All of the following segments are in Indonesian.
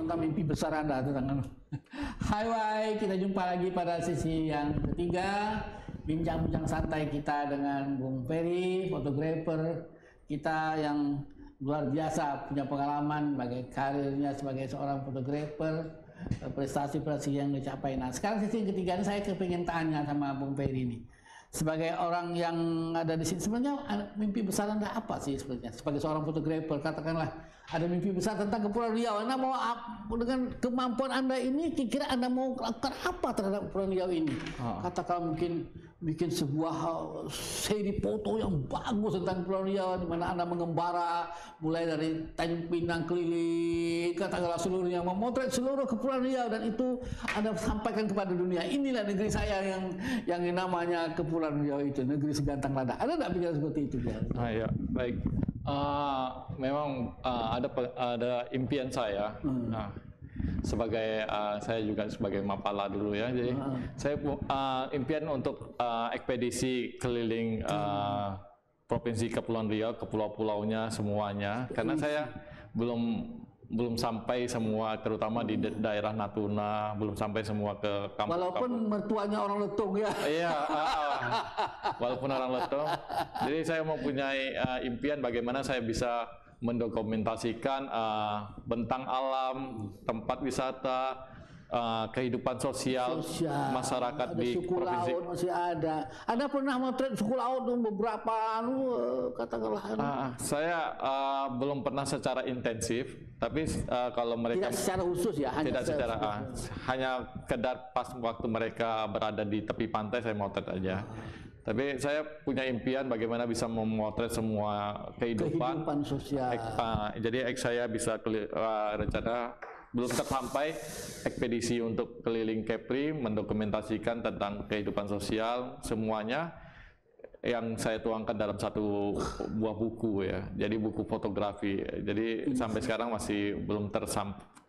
tentang mimpi besar Anda tentang Hai, kita jumpa lagi pada sesi yang ketiga, bincang-bincang santai kita dengan Bung Ferry, fotografer kita yang luar biasa, punya pengalaman bagi karirnya sebagai seorang fotografer, prestasi-prestasi yang dicapai. Nah, sekarang sesi yang ketiga ini saya kepingin tanya sama Bung Ferry ini. Sebagai orang yang ada di sini, sebenarnya mimpi besar Anda apa sih sebenarnya? Sebagai seorang fotografer, katakanlah ada mimpi besar tentang Kepulauan Riau. Anda mau dengan kemampuan Anda ini, kira-kira Anda mau lakukan apa terhadap Kepulauan Riau ini? Katakanlah mungkin bikin sebuah seri foto yang bagus tentang Kepulauan Riau, di mana Anda mengembara mulai dari Tanjung Pinang keliling, katakanlah seluruhnya, memotret seluruh Kepulauan Riau, dan itu Anda sampaikan kepada dunia. Inilah negeri saya yang namanya Kepulauan Riau itu, negeri segantang lada. Ada nggak pikiran seperti itu? Ya, baik. Memang ada impian saya. Nah, sebagai saya juga sebagai mapala dulu ya, jadi saya impian untuk ekspedisi keliling provinsi Kepulauan Riau, ke pulau-pulaunya semuanya, karena saya belum sampai semua, terutama di daerah Natuna, belum sampai semua ke kampung. Walaupun mertuanya orang Letung ya. Iya, walaupun orang Letung. Jadi saya mempunyai impian bagaimana saya bisa mendokumentasikan bentang alam, tempat wisata, kehidupan sosial masyarakat di suku provinsi. laut masih ada. Anda pernah motret suku laut beberapa katakanlah? Saya belum pernah secara intensif, tapi kalau mereka tidak secara khusus ya, tidak secara hanya kedar pas waktu mereka berada di tepi pantai saya motret aja. Tapi saya punya impian bagaimana bisa memotret semua kehidupan sosial. Jadi saya bisa rencana belum tersampai ekspedisi untuk keliling Kepri, mendokumentasikan tentang kehidupan sosial semuanya yang saya tuangkan dalam satu buah buku ya. Jadi buku fotografi. Jadi sampai sekarang masih belum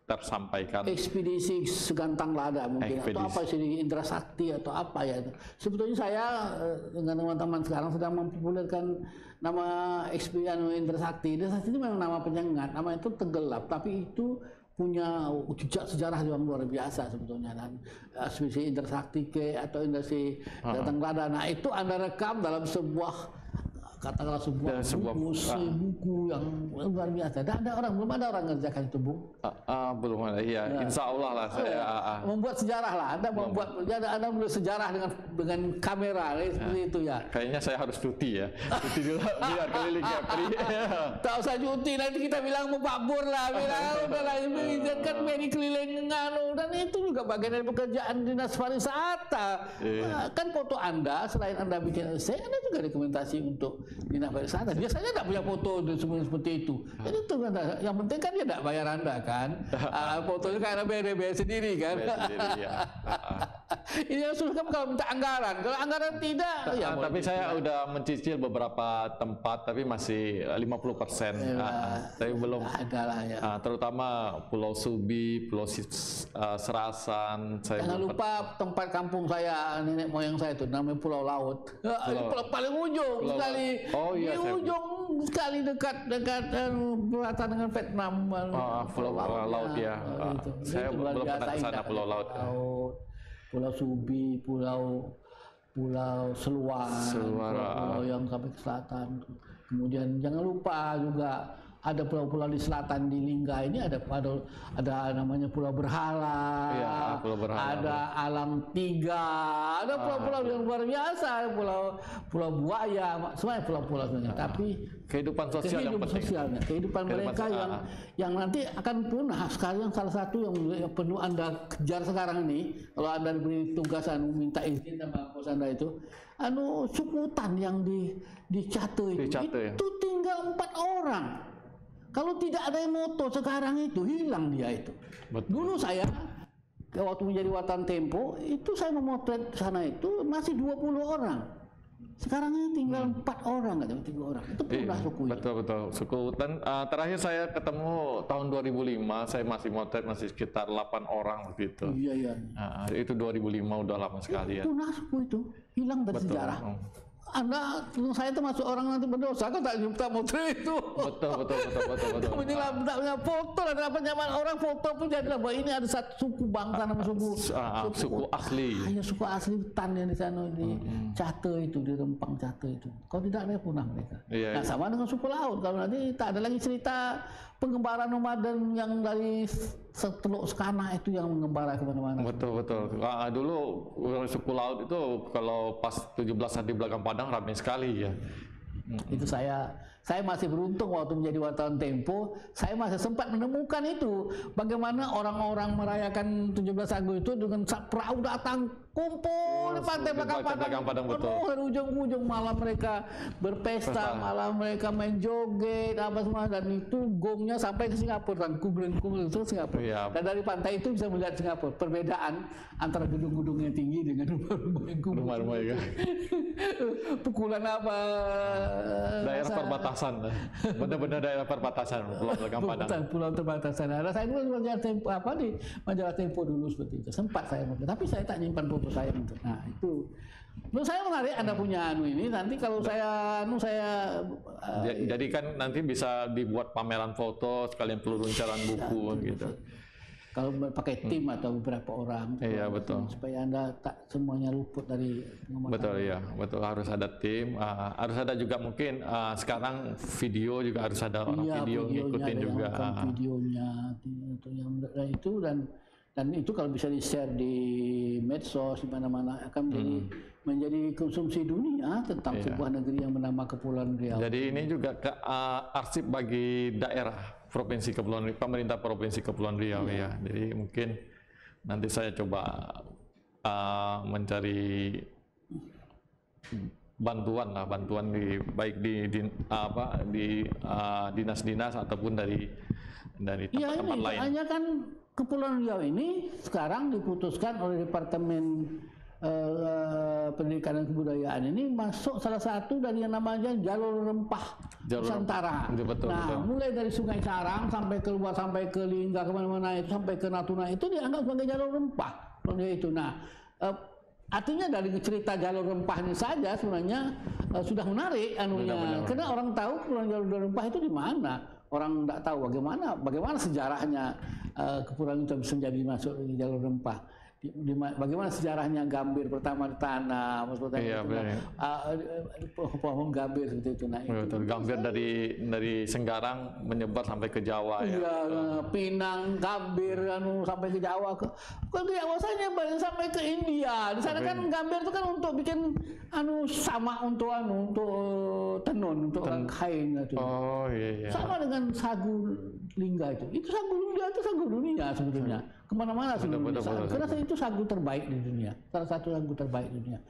tersampaikan. Ekspedisi segantang lada mungkin, atau apa sih, Indra Sakti atau apa ya. Sebetulnya saya dengan teman-teman sekarang sedang mempopulerkan nama ekspedisi Indra Sakti. Indra Sakti itu memang nama penyengat, nama itu tenggelam, tapi itu punya jejak sejarah yang luar biasa sebetulnya, dan ekspedisi Indra Sakti atau Indra Segantang Lada. Nah, itu Anda rekam dalam sebuah katakanlah sebuah buku yang luar biasa. Belum ada orang ngerjakan itu, Bung. Belum ada, iya. Insya Allah lah saya membuat sejarah lah. Anda membuat sejarah dengan kamera seperti itu ya. Kayaknya saya harus cuti ya. Cuti dulu biar keliling Kepri. Tak usah cuti, nanti kita bilang mau babur lah, bilang udahlah mengizinkan Ferry keliling dan itu juga bagian dari pekerjaan dinas pariwisata. Kan foto Anda selain Anda bikin essay, Anda juga dokumentasi untuk dinas pariwisata. Biasanya tidak punya foto seperti itu. Jadi itu kan, yang penting kan dia tidak bayar Anda kan. Fotonya karena bayar sendiri kan. Ini yang susah kalau minta anggaran. Kalau anggaran tidak, ya. Tapi saya udah mencicil beberapa tempat, tapi masih 50%. Tapi belum. Adalah ya. Terutama Pulau Subi, Pulau Serasan. Jangan lupa tempat kampung saya, nenek moyang saya itu namanya Pulau Laut. Pulau paling ujung sekali. Di ujung sekali dekat berbatasan dengan Vietnam. Pulau Laut ya. Saya belum pernah ke sana, Pulau Laut. Pulau Subi, Pulau Seluar, pulau yang sampai ke selatan. Kemudian jangan lupa juga ada pulau-pulau di selatan di Lingga ini ada namanya Pulau Berhala, Pulau Berhala, ada Alang Tiga, ada pulau-pulau yang luar biasa, pulau Buaya, semuanya pulau-pulau sebenarnya. Tapi kehidupan sosial yang penting. Kehidupan mereka yang nanti akan punah. Sekarang salah satu yang perlu Anda kejar sekarang ini, kalau Anda diberi tugasan minta izin sama bos Anda itu, sukutan yang di Cate itu tinggal 4 orang. Kalau tidak ada yang moto sekarang itu hilang dia itu. Betul. Dulu saya waktu menjadi wartawan Tempo itu saya memotret sana itu masih 20 orang. Sekarang ini tinggal 4 orang, atau 3 orang. Itu punah suku. Betul. Suku hutan. Terakhir saya ketemu tahun 2005, saya masih motret masih sekitar 8 orang begitu. Iya. Itu 2005 udah lama sekali ya. Punah suku itu, hilang dari sejarah. saya termasuk orang nanti berdosa kan tak nyipta potret itu. Betul. Tak punya foto lah, kenapa nyaman orang foto pun jadilah bahwa ini ada satu suku bangsa nama suku asli. Hanya suku asli hutan yang di sana di Cate itu, di Rempang Cate itu. Kalau tidak ada punah mereka. Nah sama dengan suku laut, kalau nanti tak ada lagi cerita pengembara nomaden yang dari Teluk Sekanak itu yang mengembara kemana-mana. Betul. Dulu suku laut itu kalau pas 17 hari di belakang Padang ramai sekali ya. Itu saya masih beruntung waktu menjadi wartawan Tempo, saya masih sempat menemukan itu bagaimana orang-orang merayakan 17 Agustus itu dengan perahu datang kumpul di pantai belakang Padang, betul. Dari ujung-ujung malam mereka berpesta, malam mereka main joget apa semua, dan itu gongnya sampai ke Singapura, dan kumpul itu Singapura. Iya. Dan dari pantai itu bisa melihat Singapura. Perbedaan antara gedung-gedung yang tinggi dengan rumah-rumah yang kumuh. Rumah-rumah ya. Pukulan apa? Daerah perbatasan, benar-benar daerah perbatasan Pulau Belakang Padang. Pulau perbatasan. Ada saya dulu majalah Tempo di majalah Tempo dulu seperti itu. Sempat saya, tapi saya tak nyimpan foto saya untuk. Nah itu, menurut saya menarik Anda punya ini. Nanti kalau saya jadi kan nanti bisa dibuat pameran foto sekalian peluncuran buku gitu. Kalau pakai tim atau beberapa orang, iya betul, supaya Anda tak semuanya luput dari pengamatan. Betul ya, betul, harus ada tim, harus ada juga mungkin sekarang video juga harus ada orang video ngikutin juga. Videonya untuk yang itu, dan itu kalau bisa di-share di medsos di mana-mana akan menjadi konsumsi dunia tentang sebuah negeri yang bernama Kepulauan Riau. Jadi ini juga arsip bagi daerah Provinsi Kepulauan Riau, pemerintah Provinsi Kepulauan Riau ya. Jadi mungkin nanti saya coba mencari bantuan baik di dinas-dinas ataupun dari tempat-tempat lain. Hanya kan Kepulauan Riau ini sekarang diputuskan oleh Departemen Pendidikan dan Kebudayaan ini masuk salah satu dari yang namanya jalur rempah Nusantara. Betul. Mulai dari Sungai Carang sampai keluar sampai ke Lingga kemana-mana itu sampai ke Natuna itu dianggap sebagai jalur rempah. Itu. Nah, artinya dari cerita jalur rempah ini saja sebenarnya sudah menarik anunya. Karena orang tahu jalur rempah itu di mana. Orang tidak tahu bagaimana sejarahnya Kepulauan itu bisa menjadi masuk di jalur rempah. Bagaimana sejarahnya Gambir pertama ditanam, pohon Gambir seperti itu. Nah, betul. Gambir dari Senggarang menyebar sampai ke Jawa Pinang, Gambir, sampai ke Jawa, bukan ke Jawa saja, sampai ke India. Di sana kan Gambir itu kan untuk bikin sama untuk tenun, untuk orang kain itu. Oh iya. Sama dengan sagu lingga itu sagu lingga itu sagu dunia sebetulnya. Kemana-mana seluruh dunia. Karena itu sagu terbaik di dunia, salah satu sagu terbaik di dunia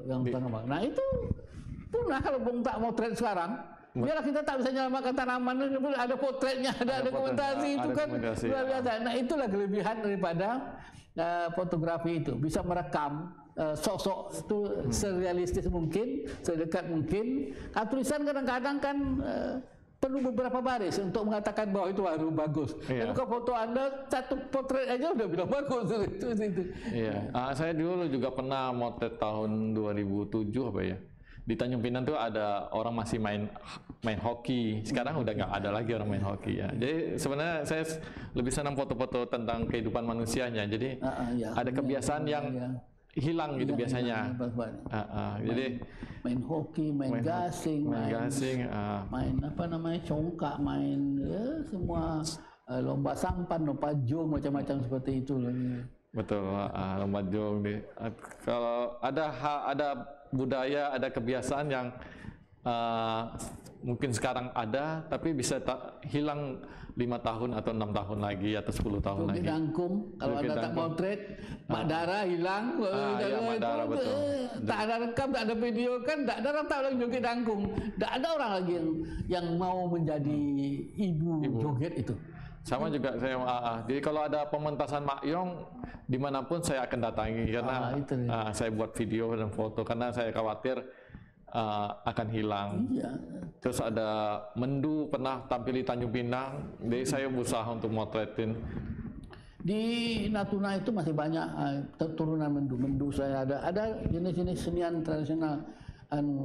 yang tanaman. Nah itu punah kalau Bung tak motret sekarang. Biarlah kita tak bisa menyelamatkan tanaman, ada potretnya, ada dokumentasi itu kan luar biasa. Nah itulah kelebihan daripada fotografi itu, bisa merekam sosok itu serealistis mungkin, sedekat mungkin. Tulisan kadang-kadang kan perlu beberapa baris untuk mengatakan bahwa itu baru bagus. Tapi kalau foto Anda satu potret aja udah bilang bagus itu. Iya. Saya dulu juga pernah motret tahun 2007 apa ya. Di Tanjung Pinang tuh ada orang masih main hoki. Sekarang udah nggak ada lagi orang main hoki ya. Jadi sebenarnya saya lebih senang foto-foto tentang kehidupan manusianya. Jadi ada kebiasaan yang hilang gitu biasanya. Jadi main hoki, main gasing, main apa namanya congkak, main semua lomba sampan, lomba jong macam-macam seperti itu. Betul, lomba jong. Kalau ada budaya, ada kebiasaan yang mungkin sekarang ada, tapi bisa hilang 5 tahun atau 6 tahun lagi atau 10 tahun lagi. Dangkung, kalau Anda tak potret, Mak Dara hilang. Mak Dara betul. Tak ada rekam, tak ada video kan, tak ada orang tahu lagi joget dangkung. Tak ada orang lagi yang mau menjadi ibu joget itu. Sama juga saya, jadi kalau ada pementasan Mak Yong, dimanapun saya akan datangi karena saya buat video dan foto karena saya khawatir akan hilang. Terus ada Mendu pernah tampil di Tanjung Pinang, jadi saya berusaha untuk motretin. Di Natuna itu masih banyak turunan Mendu. Saya ada jenis-jenis senian tradisional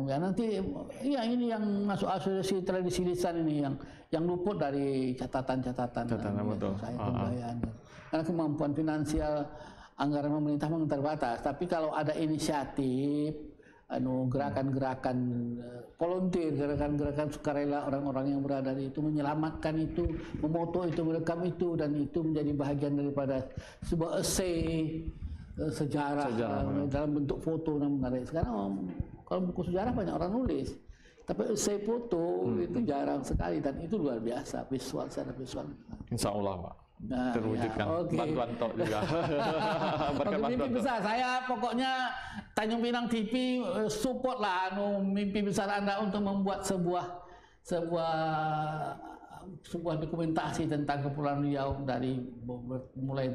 ya nanti ya ini yang masuk asosiasi tradisi lisan ini yang luput dari catatan-catatan saya kebudayaan. Karena kemampuan finansial anggaran pemerintah memang terbatas, tapi kalau ada inisiatif gerakan-gerakan volunteer, gerakan-gerakan sukarela orang-orang yang berada di itu menyelamatkan itu, memoto itu, merekam itu, dan itu menjadi bahagian daripada sebuah essay sejarah dalam bentuk foto yang menarik. Sekarang kalau buku sejarah banyak orang nulis, tapi essay foto itu jarang sekali, dan itu luar biasa visual, secara visual. Insya Allah Pak. Terwujudkan bantuan tok juga. Mimpi besar saya, pokoknya Tanjung Pinang TV support lah mimpi besar Anda untuk membuat sebuah dokumentasi tentang Kepulauan Riau mulai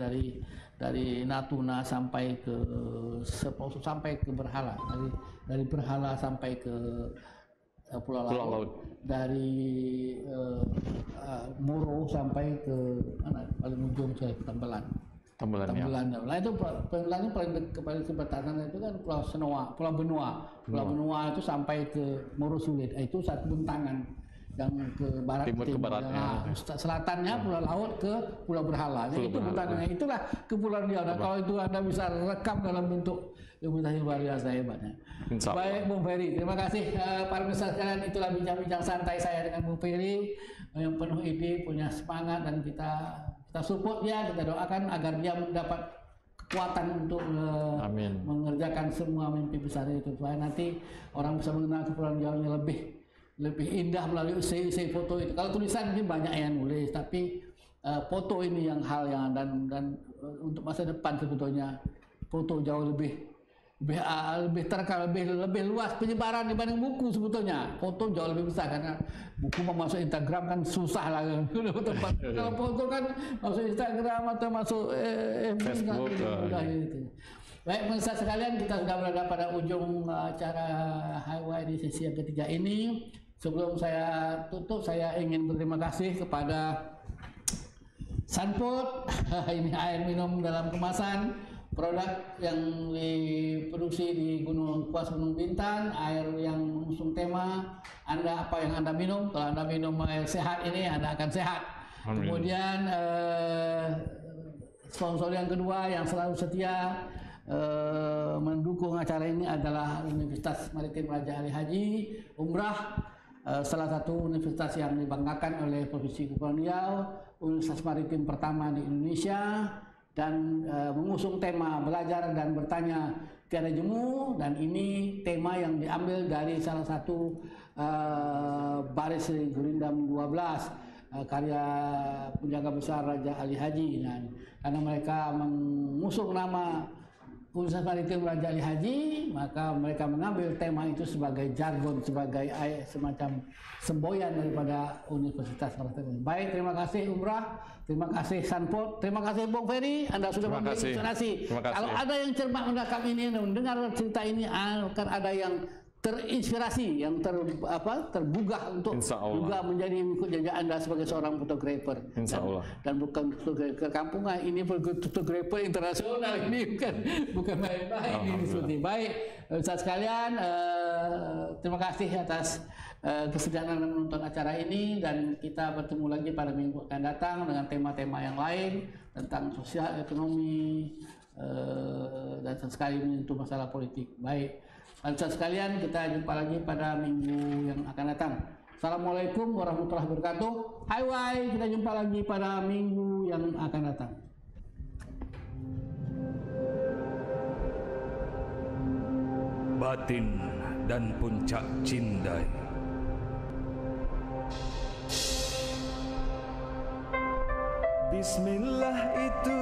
dari Natuna sampai ke Berhala, dari Berhala sampai ke Pulau Laut, dari Moro sampai ke mana paling ujung saya Tambelan. Nah itu Tambelannya paling perbatasan itu kan Pulau Benua itu sampai ke Moro Sulit. Itu satu bentangan yang ke barat timur. Selatannya Pulau Laut ke Pulau Berhala. Itu bentangannya, itulah Kepulauan Riau. Dan kalau itu Anda bisa rekam dalam bentuk dokumentasi luar biasa hebatnya. Baik Bung Ferry, terima kasih para pemirsa sekalian. Itulah bincang-bincang santai saya dengan Bung Ferry yang penuh ide, punya semangat, dan kita support dia, kita doakan agar dia mendapat kekuatan untuk mengerjakan semua mimpi besar itu, supaya nanti orang bisa mengenal Kepulauan Riau yang lebih indah melalui essay foto itu. Kalau tulisan mungkin banyak yang nulis, tapi foto ini yang dan untuk masa depan sebetulnya foto jauh lebih terekam, lebih luas penyebaran dibanding buku sebetulnya. Foto jauh lebih besar, karena buku mau masuk Instagram kan susah lah. Kalau foto kan masuk Instagram atau masuk Facebook mudah gitu. Baik pemirsa sekalian, kita sudah berada pada ujung acara Highway di sesi yang ketiga ini. Sebelum saya tutup, saya ingin berterima kasih kepada Sanput. Ini air minum dalam kemasan, produk yang diproduksi di Kuas Gunung Bintang, air yang mengusung tema Anda apa yang Anda minum. Kalau Anda minum air sehat ini, Anda akan sehat. Amin. Kemudian sponsor yang kedua yang selalu setia mendukung acara ini adalah Universitas Maritim Raja Ali Haji Umrah, salah satu universitas yang dibanggakan oleh Provinsi Kepulauan Riau, universitas maritim pertama di Indonesia, dan mengusung tema belajar dan bertanya tiada jemu, dan ini tema yang diambil dari salah satu baris Gurindam 12 karya penjaga besar Raja Ali Haji. Dan karena mereka mengusung nama Universitas Maritim Raja Ali Haji, maka mereka mengambil tema itu sebagai jargon, sebagai semacam semboyan daripada Universitas Maritim. Baik, terima kasih Umrah, terima kasih Sanput, terima kasih Bung Ferry, Anda sudah memberi inspirasi. Kalau ada yang cermat mendengar ini, mendengar cerita ini, akan ada yang terinspirasi, yang tergugah untuk juga menjadi ikut jejak Anda sebagai seorang fotografer. Dan bukan fotografer kampungan, ini fotografer internasional, ini bukan main-main ini seperti. Baik, saudara sekalian, terima kasih atas kesediaan menonton acara ini, dan kita bertemu lagi pada minggu akan datang dengan tema-tema yang lain tentang sosial, ekonomi, dan sekali menyentuh masalah politik. Baik, saudara sekalian, kita jumpa lagi pada minggu yang akan datang. Assalamualaikum warahmatullahi wabarakatuh. Hai, kita jumpa lagi pada minggu yang akan datang. Batin dan Puncak Cindai. Bismillah itu